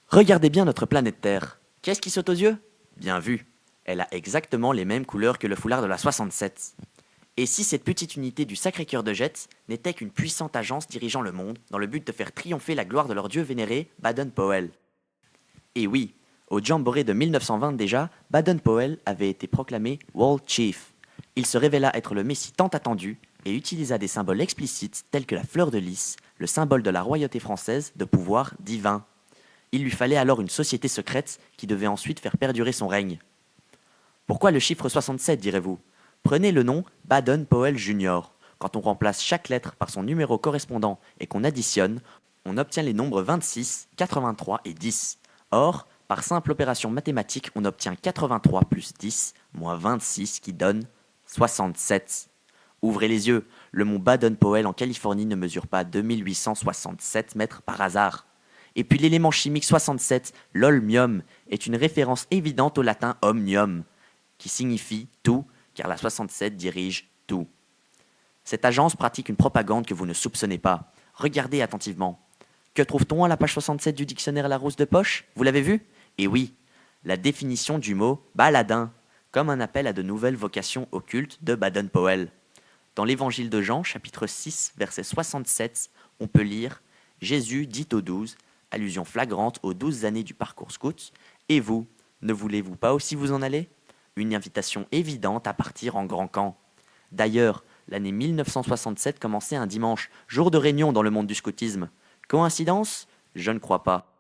Regardez bien notre planète Terre. Qu'est-ce qui saute aux yeux? Bien vu. Elle a exactement les mêmes couleurs que le foulard de la 67. Et si cette petite unité du Sacré-Cœur de Jets n'était qu'une puissante agence dirigeant le monde dans le but de faire triompher la gloire de leur dieu vénéré, Baden-Powell? Et oui, au Jamboree de 1920 déjà, Baden-Powell avait été proclamé World Chief. Il se révéla être le Messie tant attendu et utilisa des symboles explicites tels que la fleur de lys, le symbole de la royauté française de pouvoir divin. Il lui fallait alors une société secrète qui devait ensuite faire perdurer son règne. Pourquoi le chiffre 67, direz-vous? Prenez le nom Baden-Powell Jr. Quand on remplace chaque lettre par son numéro correspondant et qu'on additionne, on obtient les nombres 26, 83 et 10. Or, par simple opération mathématique, on obtient 83 plus 10 moins 26 qui donne 67. Ouvrez les yeux, le mont Baden-Powell en Californie ne mesure pas 2867 mètres par hasard. Et puis l'élément chimique 67, l'holmium, est une référence évidente au latin omnium, qui signifie tout, car la 67 dirige tout. Cette agence pratique une propagande que vous ne soupçonnez pas. Regardez attentivement. Que trouve-t-on à la page 67 du dictionnaire Larousse de poche? Vous l'avez vu? Et oui, la définition du mot baladin, comme un appel à de nouvelles vocations occultes de Baden-Powell. Dans l'évangile de Jean, chapitre 6, verset 67, on peut lire « Jésus dit aux 12, allusion flagrante aux 12 années du parcours scout, et vous, ne voulez-vous pas aussi vous en aller ?» Une invitation évidente à partir en grand camp. D'ailleurs, l'année 1967 commençait un dimanche, jour de réunion dans le monde du scoutisme. Coïncidence? Je ne crois pas.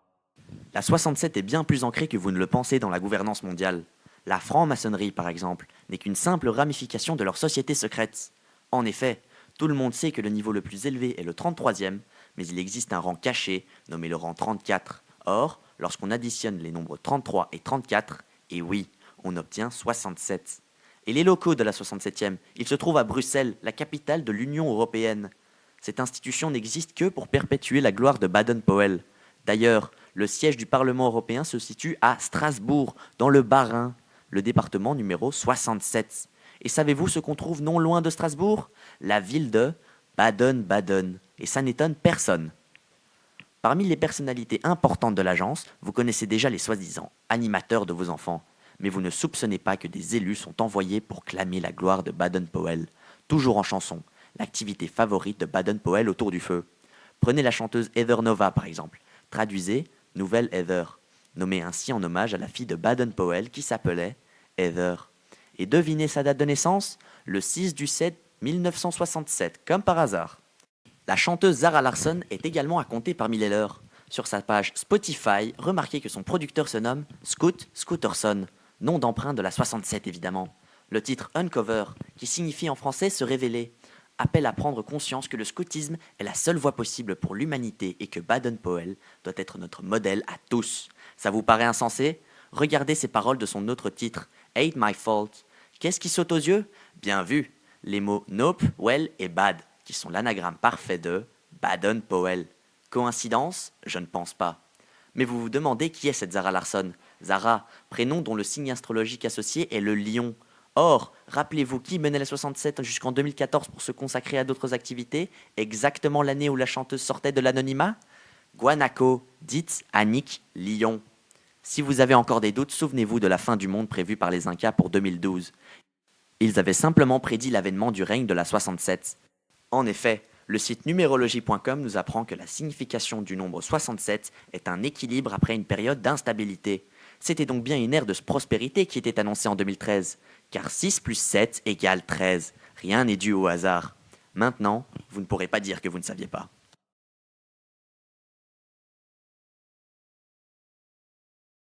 La 67 est bien plus ancrée que vous ne le pensez dans la gouvernance mondiale. La franc-maçonnerie, par exemple, n'est qu'une simple ramification de leur société secrète. En effet, tout le monde sait que le niveau le plus élevé est le 33e, mais il existe un rang caché, nommé le rang 34. Or, lorsqu'on additionne les nombres 33 et 34, et oui, on obtient 67. Et les locaux de la 67e, ils se trouvent à Bruxelles, la capitale de l'Union européenne. Cette institution n'existe que pour perpétuer la gloire de Baden-Powell. D'ailleurs, le siège du Parlement européen se situe à Strasbourg, dans le Bas-Rhin, le département numéro 67. Et savez-vous ce qu'on trouve non loin de Strasbourg? La ville de Baden-Baden. Et ça n'étonne personne. Parmi les personnalités importantes de l'agence, vous connaissez déjà les soi-disant animateurs de vos enfants. Mais vous ne soupçonnez pas que des élus sont envoyés pour clamer la gloire de Baden-Powell. Toujours en chanson, l'activité favorite de Baden-Powell autour du feu. Prenez la chanteuse Heather Nova par exemple. Traduisez Nouvelle Heather, nommée ainsi en hommage à la fille de Baden-Powell qui s'appelait Heather. Et devinez sa date de naissance? Le 6/7 1967, comme par hasard. La chanteuse Zara Larsson est également à compter parmi les leurs. Sur sa page Spotify, remarquez que son producteur se nomme Scoot Scooterson, nom d'emprunt de la 67 évidemment. Le titre Uncover, qui signifie en français se révéler, appelle à prendre conscience que le scoutisme est la seule voie possible pour l'humanité et que Baden-Powell doit être notre modèle à tous. Ça vous paraît insensé? Regardez ces paroles de son autre titre, Ain't My Fault. Qu'est-ce qui saute aux yeux? Bien vu, les mots Nope, Well et Bad, qui sont l'anagramme parfait de Baden-Powell. Coïncidence? Je ne pense pas. Mais vous vous demandez qui est cette Zara Larsson? Zara, prénom dont le signe astrologique associé est le lion. Or, rappelez-vous qui menait la 67 jusqu'en 2014 pour se consacrer à d'autres activités, exactement l'année où la chanteuse sortait de l'anonymat? Guanaco, dite Annick Lyon. Si vous avez encore des doutes, souvenez-vous de la fin du monde prévue par les Incas pour 2012. Ils avaient simplement prédit l'avènement du règne de la 67. En effet, le site numérologie.com nous apprend que la signification du nombre 67 est un équilibre après une période d'instabilité. C'était donc bien une ère de prospérité qui était annoncée en 2013, car 6 plus 7 égale 13. Rien n'est dû au hasard. Maintenant, vous ne pourrez pas dire que vous ne saviez pas.